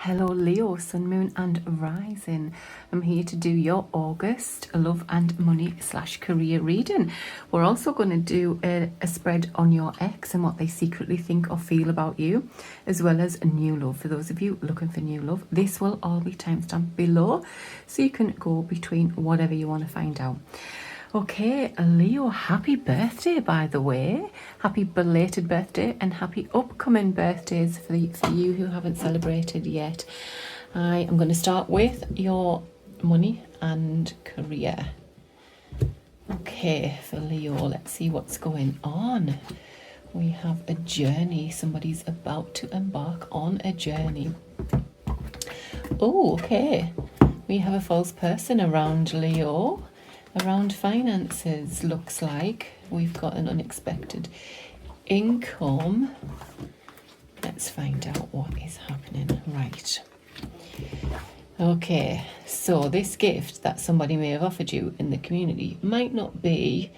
Hello Leo, Sun, Moon and Rising. I'm here to do your August love and money / career reading. We're also going to do a spread on your ex and what they secretly think or feel about you, as well as a new love for those of you looking for new love. This will all be timestamped below, so you can go between whatever you want to find out. Okay, Leo, happy birthday, by the way. Happy belated birthday and happy upcoming birthdays for you who haven't celebrated yet. I am going to start with your money and career. Okay, for Leo, let's see what's going on. We have a journey. Somebody's about to embark on a journey. Oh, okay. We have a false person around Leo. Around finances, looks like we've got an unexpected income. Let's find out what is happening. Right. Okay, so this gift that somebody may have offered you in the community might not be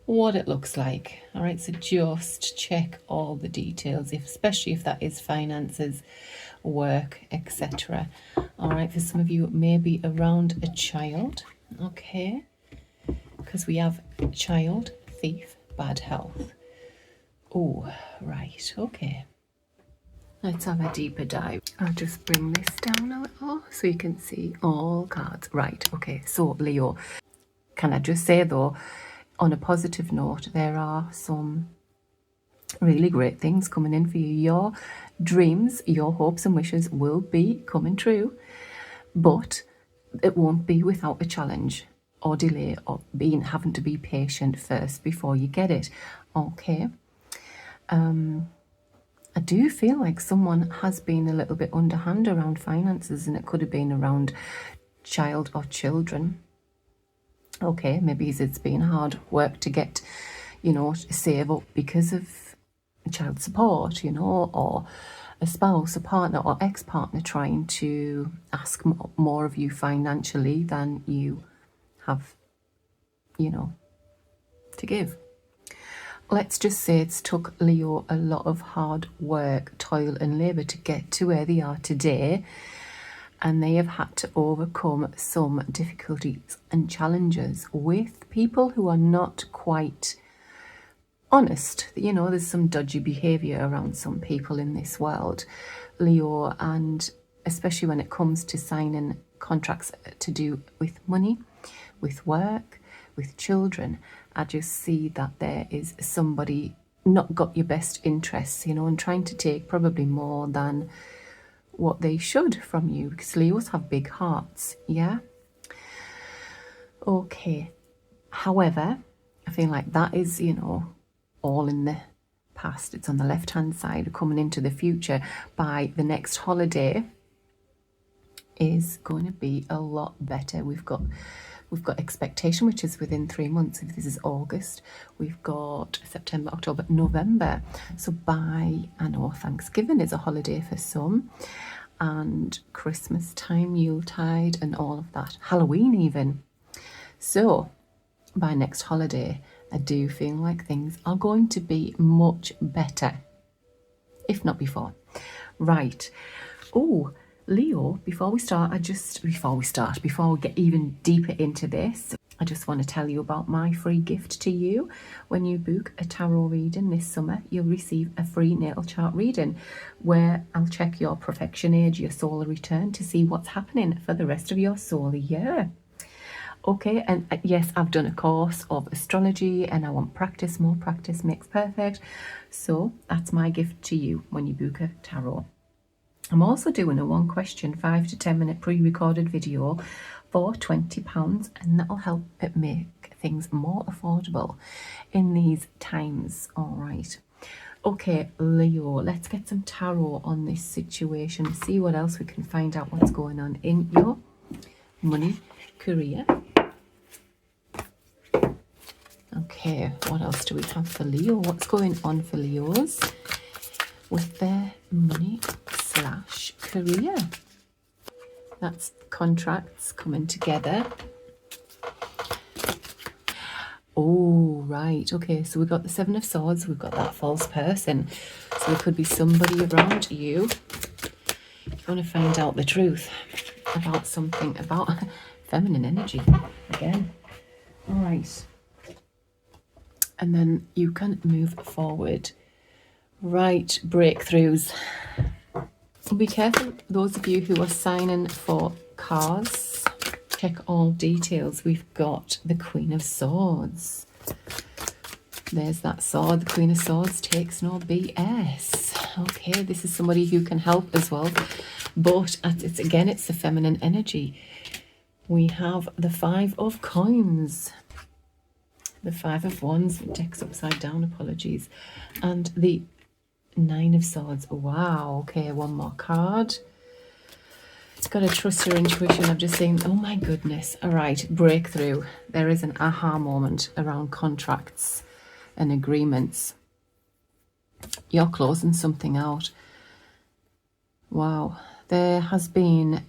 what it looks like. All right, so just check all the details, especially if that is finances, work, etc. All right, for some of you, it may be around a child. Okay. Because we have child, thief, bad health. Oh, right, okay. Let's have a deeper dive. I'll just bring this down a little so you can see all cards. Right, okay, so Leo, can I just say though, on a positive note, there are some really great things coming in for you. Your dreams, your hopes and wishes will be coming true, but it won't be without a challenge or delay or having to be patient first before you get it. Okay. I do feel like someone has been a little bit underhand around finances, and it could have been around child or children. Okay, maybe it's been hard work to get, save up because of child support, or a spouse, a partner or ex-partner trying to ask more of you financially than you have, to give. Let's just say it's took Leo a lot of hard work, toil and labour to get to where they are today, and they have had to overcome some difficulties and challenges with people who are not quite honest. There's some dodgy behaviour around some people in this world, Leo, and especially when it comes to signing contracts to do with money, with work, with children. I just see that there is somebody not got your best interests, and trying to take probably more than what they should from you, because Leos have big hearts, yeah? Okay. However, I feel like that is, all in the past. It's on the left-hand side. Coming into the future, by the next holiday is going to be a lot better. We've got expectation, which is within 3 months. If this is August, we've got September, October, November. So I know Thanksgiving is a holiday for some, and Christmas time, Yuletide and all of that, Halloween even. So by next holiday, I do feel like things are going to be much better, if not before. Right. Oh, Leo, before we get even deeper into this, I just want to tell you about my free gift to you. When you book a tarot reading this summer, you'll receive a free natal chart reading where I'll check your perfection age, your solar return, to see what's happening for the rest of your solar year. Okay, and yes, I've done a course of astrology and I want practice. More practice makes perfect. So that's my gift to you when you book a tarot. I'm also doing a 1-question 5 to 10 minute pre-recorded video for £20, and that'll help it make things more affordable in these times. All right. Okay, Leo, let's get some tarot on this situation, see what else we can find out what's going on in your money, career. Okay, what else do we have for Leo? What's going on for Leos with their money / career? That's contracts coming together. Oh, right. Okay, so we've got the 7 of Swords. We've got that false person. So there could be somebody around you You want to find out the truth about something, about feminine energy again. All right. And then you can move forward. Right, breakthroughs. Be careful, those of you who are signing for cards. Check all details. We've got the Queen of Swords. There's that sword. The Queen of Swords takes no BS. Okay, this is somebody who can help as well. But it's again, it's the feminine energy. We have the Five of Coins. The Five of Wands, deck's upside down, apologies. And the Nine of Swords. Wow, okay, one more card. Got to trust your intuition. I've just seen, oh my goodness. All right, breakthrough. There is an aha moment around contracts and agreements. You're closing something out. Wow, there has been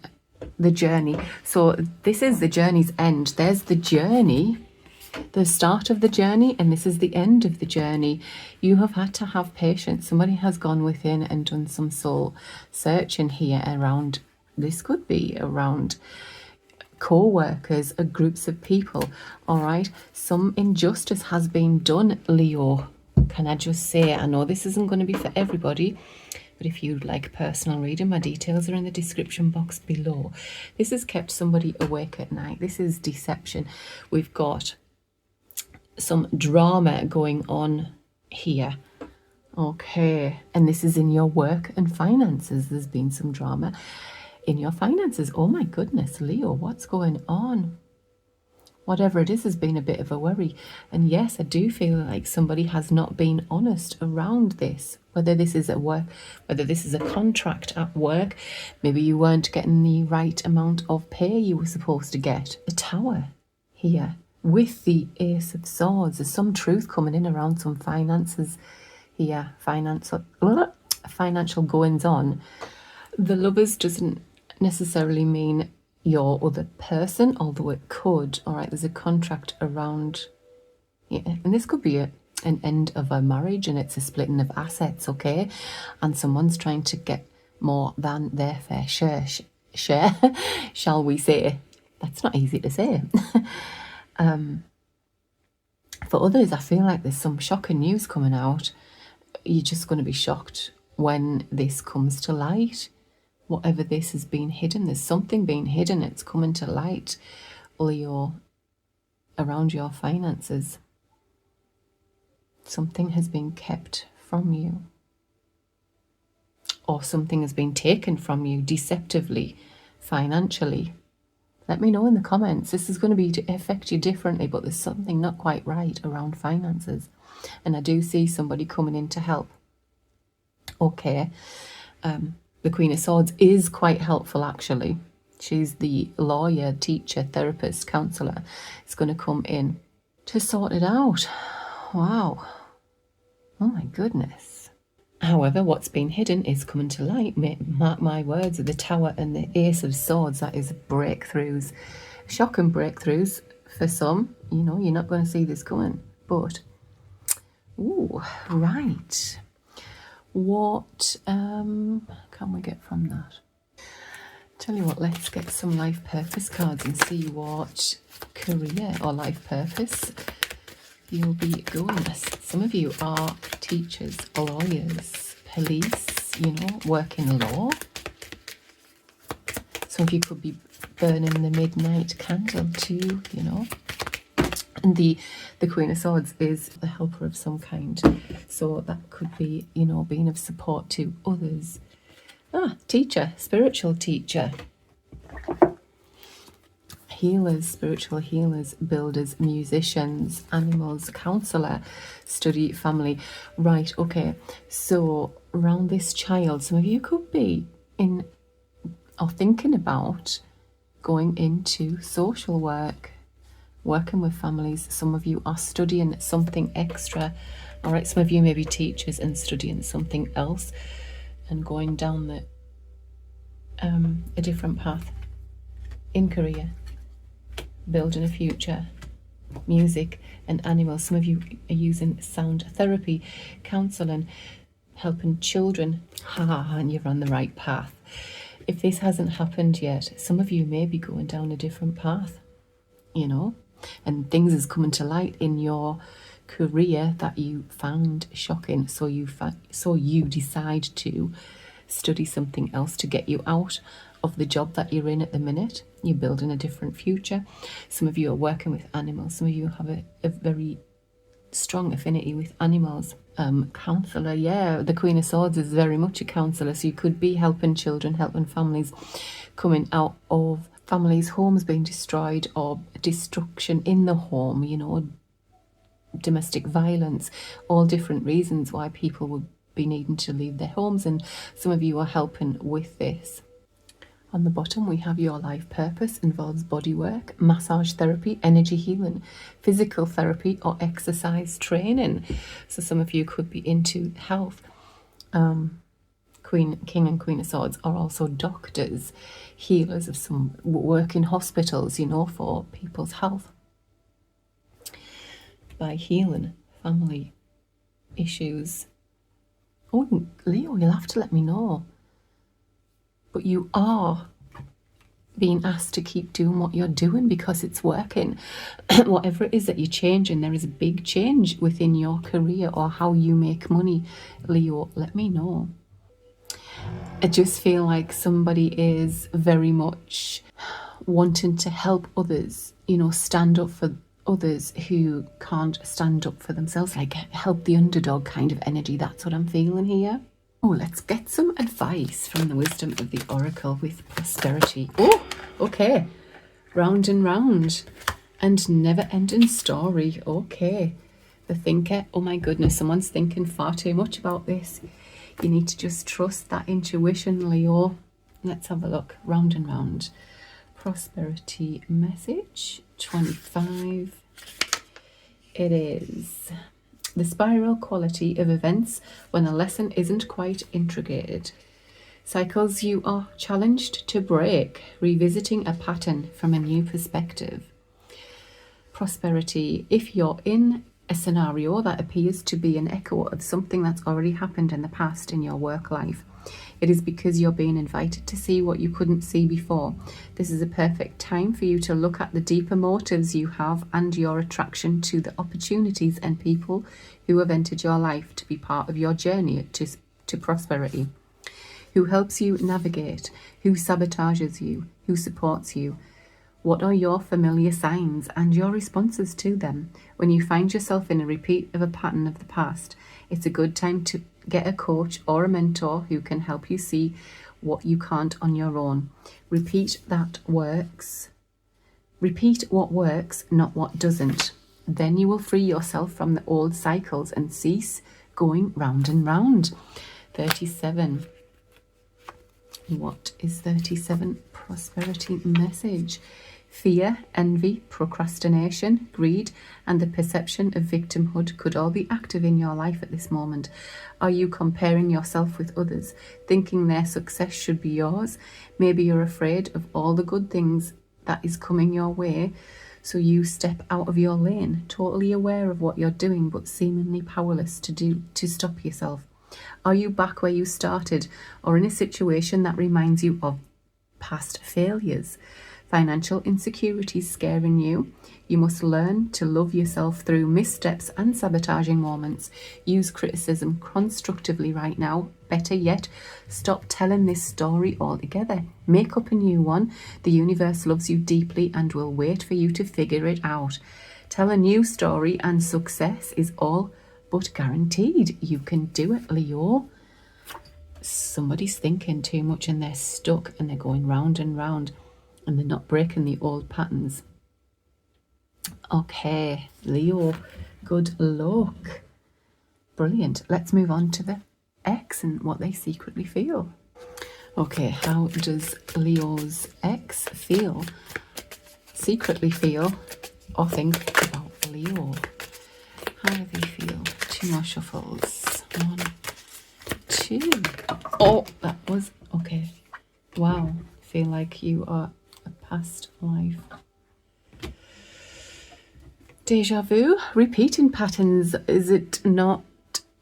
the journey. So this is the journey's end. There's the journey, the start of the journey, and this is the end of the journey. You have had to have patience. Somebody has gone within and done some soul searching here around. This could be around co-workers or groups of people. All right, some injustice has been done, Leo. Can I just say, I know this isn't going to be for everybody, but if you'd like personal reading, my details are in the description box below. This has kept somebody awake at night. This is deception. We've got some drama going on here. Okay, and this is in your work and finances. There's been some drama in your finances. Oh my goodness, Leo, what's going on? Whatever it is has been a bit of a worry. And yes, I do feel like somebody has not been honest around this. Whether this is at work, whether this is a contract at work, maybe you weren't getting the right amount of pay you were supposed to get. The Tower here with the Ace of Swords. There's some truth coming in around some finances here. Financial goings on. The Lovers doesn't necessarily mean your other person, although it could. All right, there's a contract around, yeah, and this could be an end of a marriage, and it's a splitting of assets, okay? And someone's trying to get more than their fair share, shall we say? That's not easy to say. For others, I feel like there's some shocking news coming out. You're just going to be shocked when this comes to light. Whatever this has been hidden, there's something being hidden. It's coming to light, Leo, around your finances. Something has been kept from you, or something has been taken from you deceptively, financially. Let me know in the comments. This is going to affect you differently, but there's something not quite right around finances. And I do see somebody coming in to help. Okay. The Queen of Swords is quite helpful, actually. She's the lawyer, teacher, therapist, counsellor. It's going to come in to sort it out. Wow. Oh my goodness. However, what's been hidden is coming to light. Mark my words, the Tower and the Ace of Swords, that is breakthroughs. Shocking breakthroughs for some. You know, you're not going to see this coming. But, ooh, right. What can we get from that? Tell you what, let's get some life purpose cards and see what career or life purpose you'll be going with. Some of you are teachers, lawyers, police, you know, work in law. Some of you could be burning the midnight candle too, you know. And the Queen of Swords is the helper of some kind. So that could be, you know, being of support to others. Teacher, spiritual teacher. Healers, spiritual healers, builders, musicians, animals, counsellor, study, family. Right, okay. So around this child, some of you could be in or thinking about going into social work, working with families. Some of you are studying something extra. All right, some of you may be teachers and studying something else and going down a different path in career, building a future, music and animals. Some of you are using sound therapy, counselling, helping children. And you're on the right path. If this hasn't happened yet, some of you may be going down a different path, you know, and things is coming to light in your career that you found shocking. So you decide to study something else to get you out of the job that you're in at the minute. You're building a different future. Some of you are working with animals. Some of you have a very strong affinity with animals. Counselor, yeah, the Queen of Swords is very much a counselor, so you could be helping children, helping families coming out of families' homes being destroyed, or destruction in the home, you know, domestic violence, all different reasons why people would be needing to leave their homes, and some of you are helping with this. On the bottom, we have your life purpose involves body work, massage therapy, energy healing, physical therapy, or exercise training. So some of you could be into health. King and Queen of Swords are also doctors, healers of some work in hospitals, you know, for people's health. By healing family issues. Oh, Leo, you'll have to let me know. But you are being asked to keep doing what you're doing because it's working. Whatever it is that you're changing, there is a big change within your career or how you make money. Leo, let me know. I just feel like somebody is very much wanting to help others, you know, stand up for others who can't stand up for themselves, like help the underdog kind of energy. That's what I'm feeling here. Oh, let's get some advice from the wisdom of the oracle with prosperity. Oh, okay. Round and round. And never-ending story. Okay. The thinker. Oh my goodness, someone's thinking far too much about this. You need to just trust that intuition, Leo. Let's have a look. Round and round. Prosperity message. 25. It is the spiral quality of events when a lesson isn't quite integrated. Cycles you are challenged to break, revisiting a pattern from a new perspective. Prosperity, if you're in a scenario that appears to be an echo of something that's already happened in the past in your work life, it is because you're being invited to see what you couldn't see before. This is a perfect time for you to look at the deeper motives you have and your attraction to the opportunities and people who have entered your life to be part of your journey to prosperity. Who helps you navigate? Who sabotages you? Who supports you? What are your familiar signs and your responses to them? When you find yourself in a repeat of a pattern of the past, it's a good time to get a coach or a mentor who can help you see what you can't on your own. Repeat what works, not what doesn't. Then you will free yourself from the old cycles and cease going round and round. 37. What is 37? Prosperity message. Fear, envy, procrastination, greed, and the perception of victimhood could all be active in your life at this moment. Are you comparing yourself with others, thinking their success should be yours? Maybe you're afraid of all the good things that is coming your way, so you step out of your lane, totally aware of what you're doing, but seemingly powerless to stop yourself. Are you back where you started, or in a situation that reminds you of past failures? Financial insecurities scaring you? You must learn to love yourself through missteps and sabotaging moments. Use criticism constructively right now. Better yet, stop telling this story altogether. Make up a new one. The universe loves you deeply and will wait for you to figure it out. Tell a new story and success is all but guaranteed. You can do it, Leo. Somebody's thinking too much and they're stuck and they're going round and round and they're not breaking the old patterns. Okay, Leo, good luck. Brilliant. Let's move on to the ex and what they secretly feel. Okay, how does Leo's ex feel? Secretly feel or think about Leo? How do they feel? 2 more shuffles. 1, 2. Oh, that was okay. Wow, feel like you are a past life. Deja vu, repeating patterns. Is it not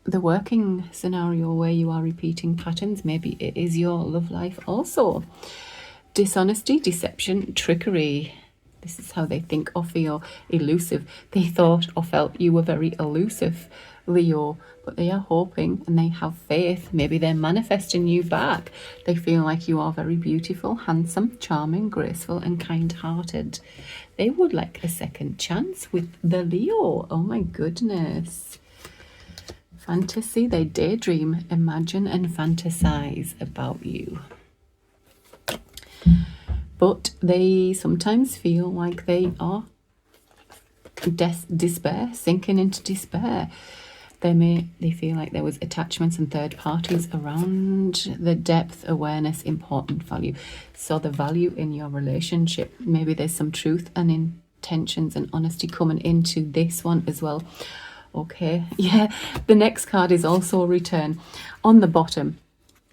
the working scenario where you are repeating patterns. Maybe it is your love life also. Dishonesty, deception, trickery. This is how they think or feel. Elusive. They thought or felt you were very elusive, Leo, but they are hoping and they have faith. Maybe they're manifesting you back. They feel like you are very beautiful, handsome, charming, graceful, and kind-hearted. They would like a second chance with the Leo. Oh my goodness. Fantasy, they daydream, imagine, and fantasize about you. But they sometimes feel like they are despair, sinking into despair. They feel like there was attachments and third parties around the depth, awareness, important value. So the value in your relationship, maybe there's some truth and intentions and honesty coming into this one as well. Okay, yeah, the next card is also return. On the bottom,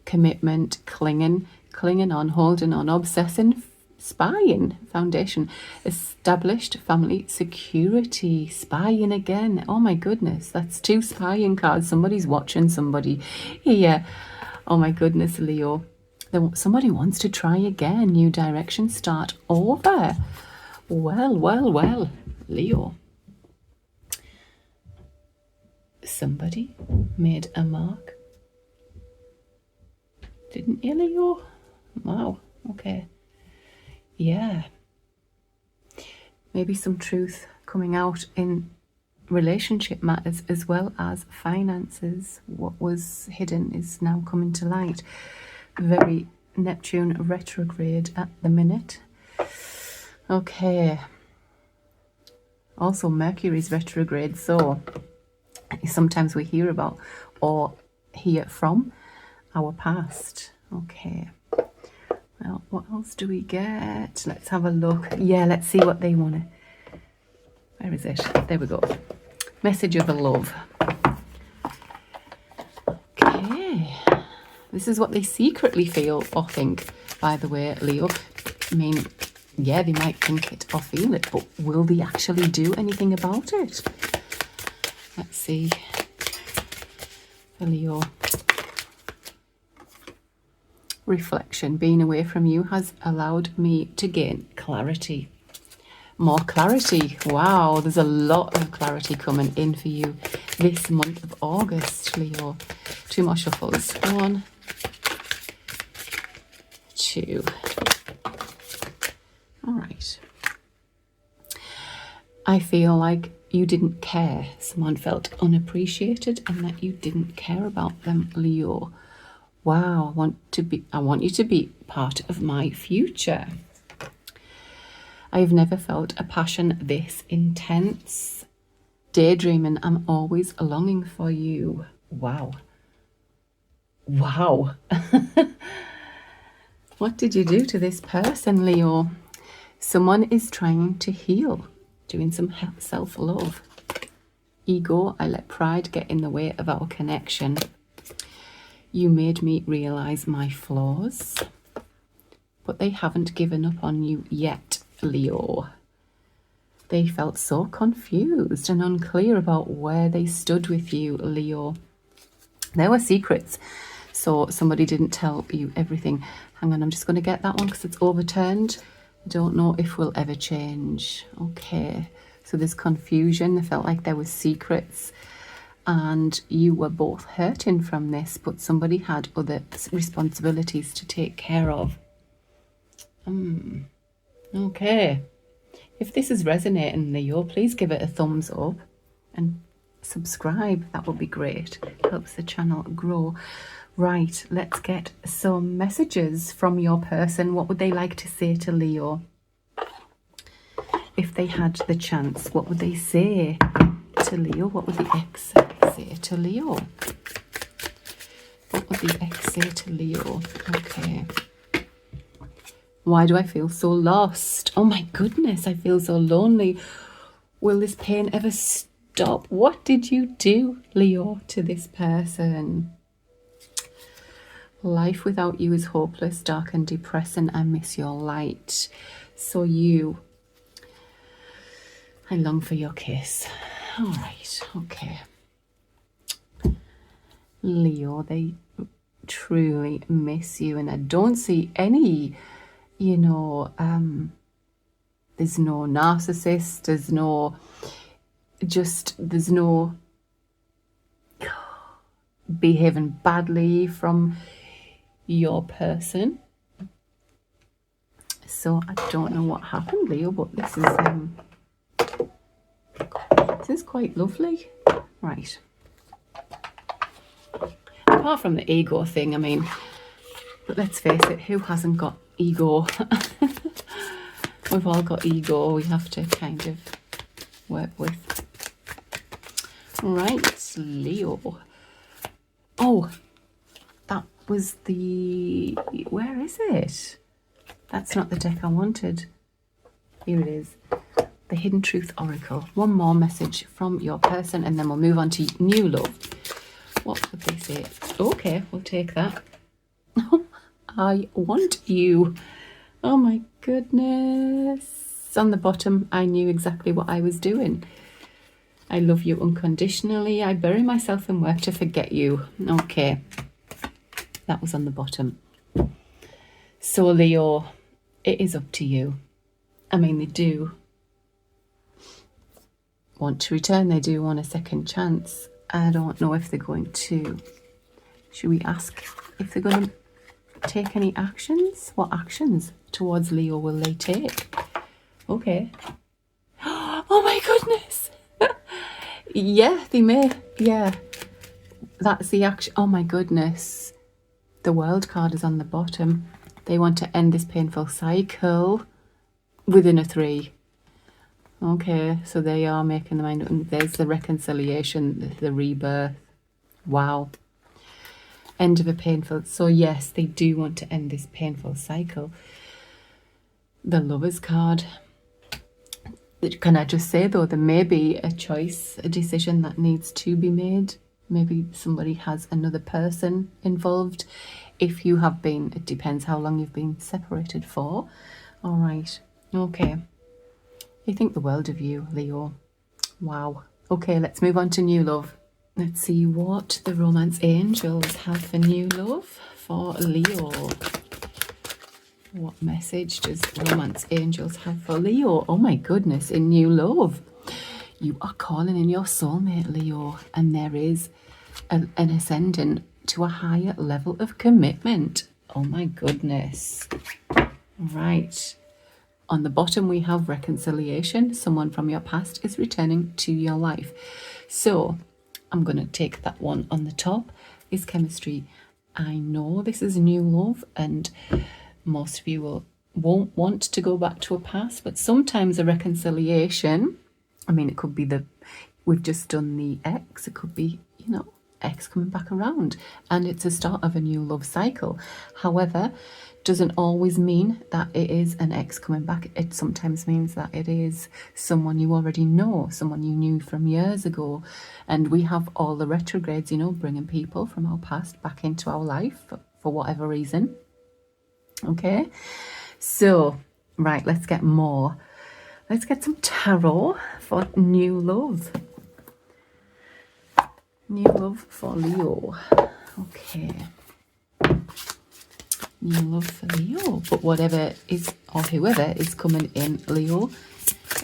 commitment, clinging on, holding on, obsessing, spying, foundation, established, family, security, spying again. Oh my goodness, that's 2 spying cards. Somebody's watching somebody here. Oh my goodness, Leo. Somebody wants to try again. New direction, start over. Well, Leo. Somebody made a mark. Didn't you, Leo? Wow, okay. Yeah. Maybe some truth coming out in relationship matters as well as finances. What was hidden is now coming to light. Very Neptune retrograde at the minute. Okay. Also Mercury's retrograde, so sometimes we hear about or hear from our past. Okay. Well, what else do we get? Let's have a look. Yeah, let's see what they want to... Where is it? There we go. Message of love. Okay. This is what they secretly feel or think, by the way, Leo. I mean, yeah, they might think it or feel it, but will they actually do anything about it? Let's see. Leo. Reflection. Being away from you has allowed me to gain clarity. More clarity. Wow, there's a lot of clarity coming in for you this month of August, Leo. 2 more shuffles. 1, 2. All right. I feel like you didn't care. Someone felt unappreciated and that you didn't care about them, Leo. Wow, I want you to be part of my future. I've never felt a passion this intense. Daydreaming, I'm always longing for you. Wow. Wow. What did you do to this person, Leo? Someone is trying to heal, doing some self-love. Ego, I let pride get in the way of our connection. You made me realize my flaws, but they haven't given up on you yet, Leo. They felt so confused and unclear about where they stood with you, Leo. There were secrets, so somebody didn't tell you everything. Hang on, I'm just going to get that one because it's overturned. I don't know if we'll ever change. Okay, so there's confusion. They felt like there were secrets. And you were both hurting from this, but somebody had other responsibilities to take care of. Okay. If this is resonating, Leo, please give it a thumbs up and subscribe. That would be great. It helps the channel grow. Right, let's get some messages from your person. What would they like to say to Leo? If they had the chance, what would they say to Leo? What would the ex say to Leo? What would the ex say to Leo? Okay. Why do I feel so lost? Oh my goodness, I feel so lonely. Will this pain ever stop? What did you do, Leo, to this person? Life without you is hopeless, dark and depressing. I miss your light. So you, I long for your kiss. All right, okay. Leo, they truly miss you, and I don't see any, you know, there's no narcissist, there's no behaving badly from your person. So I don't know what happened, Leo, but this is quite lovely. Right. Apart from the ego thing, I mean, but let's face it, who hasn't got ego? We've all got ego we have to kind of work with. Right, Leo. Oh, that was the... Where is it? That's not the deck I wanted. Here it is. The Hidden Truth Oracle. One more message from your person and then we'll move on to new love. What would they say? Okay, we'll take that. I want you. Oh my goodness. On the bottom, I knew exactly what I was doing. I love you unconditionally. I bury myself in work to forget you. Okay. That was on the bottom. So Leo, it is up to you. I mean, they do want to return. They do want a second chance. I don't know if they're going to... Should we ask if they're going to take any actions? What actions towards Leo will they take? Okay. Oh my goodness. Yeah, they may. Yeah. That's the action. Oh my goodness. The World card is on the bottom. They want to end this painful cycle within a 3. Okay, so they are making the mind up. And there's the reconciliation, the rebirth. Wow. End of a painful... So yes, they do want to end this painful cycle. The Lovers card. Can I just say, though, there may be a choice, a decision that needs to be made. Maybe somebody has another person involved. If you have been, it depends how long you've been separated for. All right. Okay. You think the world of you, Leo. Wow. Okay, let's move on to new love. Let's see what the romance angels have for new love for Leo. What message does romance angels have for Leo? Oh my goodness, in new love. You are calling in your soulmate, Leo, and there is an ascending to a higher level of commitment. Oh my goodness. Right. On the bottom, we have reconciliation. Someone from your past is returning to your life. So I'm going to take that one on the top. Is chemistry. I know this is new love and most of you won't want to go back to a past, but sometimes a reconciliation, I mean, it could be we've just done the ex, it could be, you know, ex coming back around and it's a start of a new love cycle. However, doesn't always mean that it is an ex coming back. It sometimes means that it is someone you already know, someone you knew from years ago. And we have all the retrogrades, you know, bringing people from our past back into our life for whatever reason. Okay, so, right, let's get more. Let's get some tarot for new love. New love for Leo. Okay. New love for Leo. But whatever is, or whoever is coming in, Leo,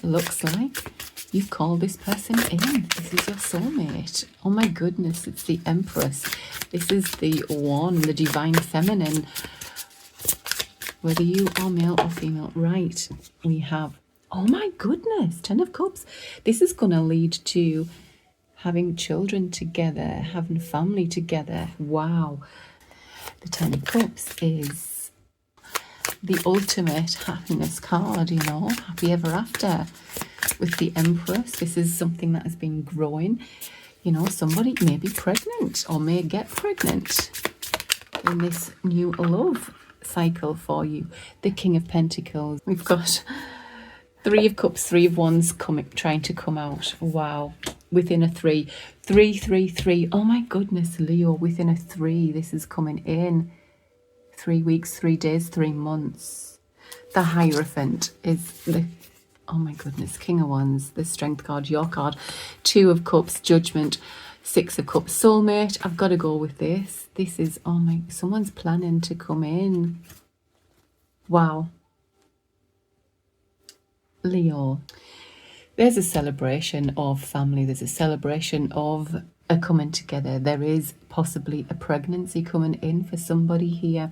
looks like you've called this person in. This is your soulmate. Oh my goodness, it's the Empress. This is the one, the divine feminine. Whether you are male or female. Right, we have, oh my goodness, 10 of Cups. This is going to lead to having children together, having family together. Wow. The 10 of Cups is the ultimate happiness card, you know, happy ever after. With the Empress, this is something that has been growing. You know, somebody may be pregnant or may get pregnant in this new love cycle for you. The King of Pentacles. We've got 3 of Cups, 3 of Wands trying to come out. Wow. Within a 3. 3, 3, 3. Oh my goodness, Leo, within a 3. This is coming in. 3 weeks, 3 days, 3 months. The Hierophant is the, oh my goodness, King of Wands, the Strength card, your card. 2 of Cups, Judgment. Six of Cups, soulmate. I've got to go with this. This is, oh my, someone's planning to come in. Wow. Leo. There's a celebration of family. There's a celebration of a coming together. There is possibly a pregnancy coming in for somebody here.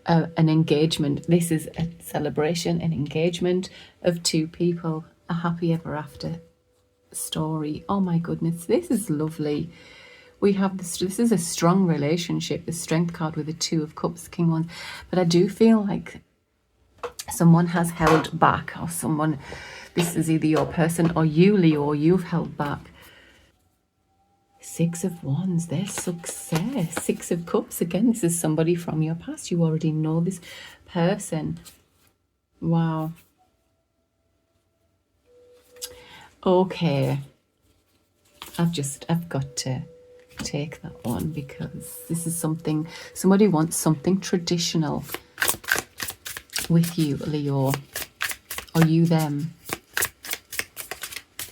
An engagement. This is a celebration, an engagement of two people. A happy ever after story. Oh my goodness, this is lovely. We have this is a strong relationship, the Strength card with the Two of Cups, King Wands. But I do feel like someone has held back, or someone, this is either your person or you, Leo, or you've held back. Six of Wands, there's success. Six of Cups, again, this is somebody from your past. You already know this person. Wow. Okay. I've got to take that one because this is something, somebody wants something traditional with you, Leo, or you them.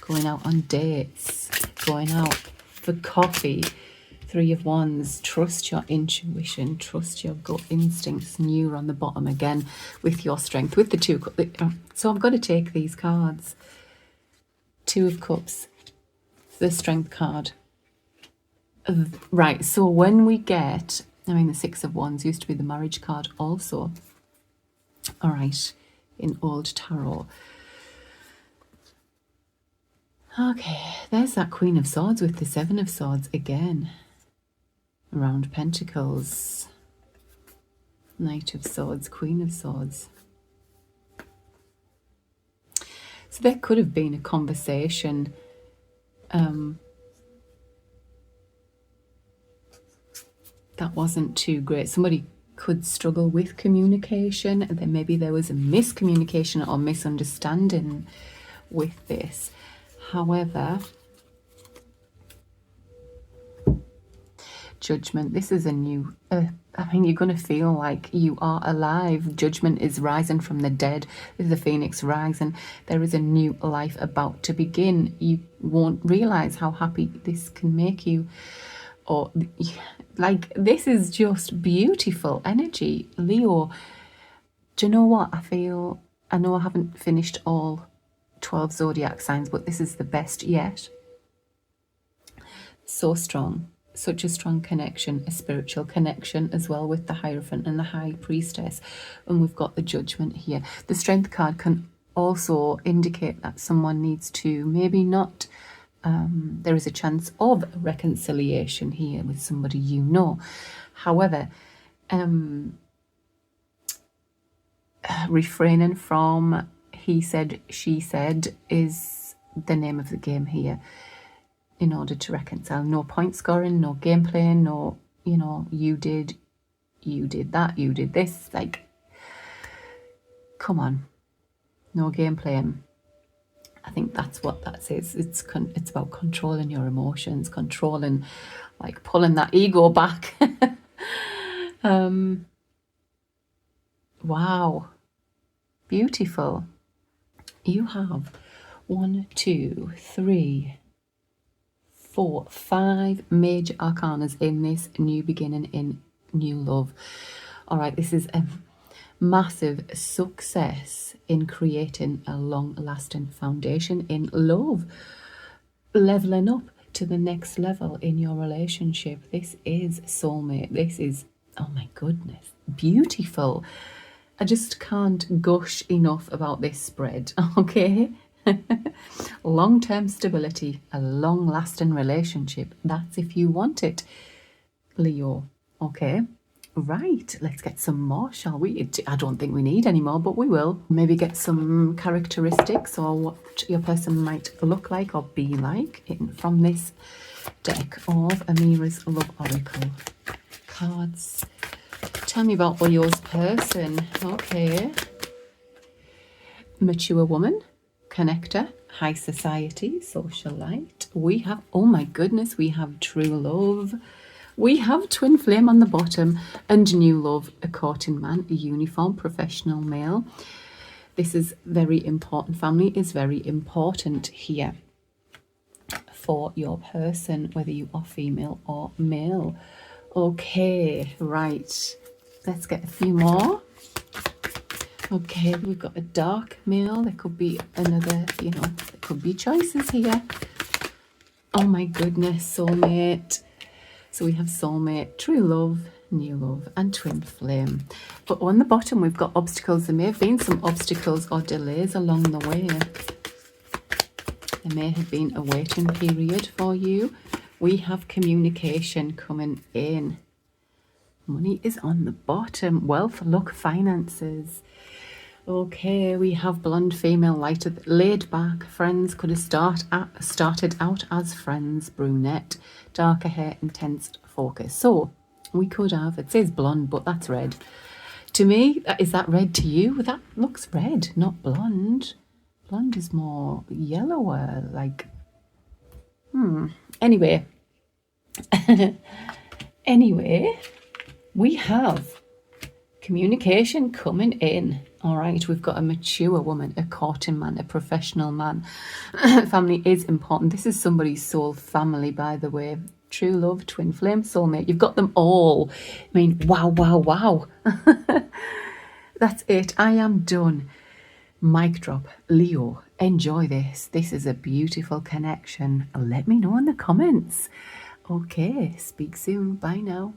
Going out on dates, going out for coffee. Three of Wands, trust your intuition, trust your gut instincts. And you're on the bottom again with your Strength, with the Two. So I've got to take these cards. Two of Cups, the Strength card. Right, so when we get, I mean, the Six of Wands used to be the marriage card also. All right, in old tarot. Okay, there's that Queen of Swords with the Seven of Swords again. Around Pentacles. Knight of Swords, Queen of Swords. So there could have been a conversation that wasn't too great. Somebody could struggle with communication, and then maybe there was a miscommunication or misunderstanding with this. However, Judgment, this is a new, I mean, you're going to feel like you are alive. Judgment is rising from the dead. This is the Phoenix rising. There is a new life about to begin. You won't realize how happy this can make you. Or, like, this is just beautiful energy. Leo, do you know what? I know I haven't finished all 12 zodiac signs, but this is the best yet. So strong. Such a strong connection, a spiritual connection as well with the Hierophant and the High Priestess. And we've got the Judgment here. The Strength card can also indicate that someone needs to maybe not, there is a chance of reconciliation here with somebody you know. However, refraining from he said, she said is the name of the game here. In order to reconcile, no point scoring, no game playing, no, you know, you did that, you did this. Like, come on, no game playing. I think that's what that says. It's about controlling your emotions, controlling, like pulling that ego back. Wow, beautiful. You have 1, 2, 3, 4, 5 major arcanas in this new beginning, in new love. All right, this is a massive success in creating a long-lasting foundation in love, leveling up to the next level in your relationship. This is soulmate. This is, oh my goodness, beautiful. I just can't gush enough about this spread, okay? Long-term stability, a long-lasting relationship. That's if you want it, Leo. Okay, right, let's get some more, shall we? I don't think we need any more, but we will. Maybe get some characteristics or what your person might look like or be like from this deck of Amira's Love Oracle cards. Tell me about Leo's person. Okay. Mature woman. Connector, high society, socialite. We have, oh my goodness, we have true love. We have twin flame on the bottom and new love, a courting man, a uniform professional male. This is very important. Family is very important here for your person, whether you are female or male. Okay, right. Let's get a few more. Okay, we've got a dark male. There could be another, you know, there could be choices here. Oh my goodness, soulmate. So we have soulmate, true love, new love, and twin flame. But on the bottom, we've got obstacles. There may have been some obstacles or delays along the way. There may have been a waiting period for you. We have communication coming in. Money is on the bottom. Wealth, luck, finances. Okay, we have blonde female, lighter, laid back. Friends could have started out as friends. Brunette, darker hair, intense focus. So we could have, it says blonde, but that's red. To me, is that red to you? That looks red, not blonde. Blonde is more yellower, like, Anyway, we have communication coming in. All right, we've got a mature woman, a courting man, a professional man. Family is important. This is somebody's soul family, by the way. True love, twin flame, soulmate. You've got them all. I mean, wow, wow, wow. That's it. I am done. Mic drop. Leo, enjoy this. This is a beautiful connection. Let me know in the comments. Okay, speak soon. Bye now.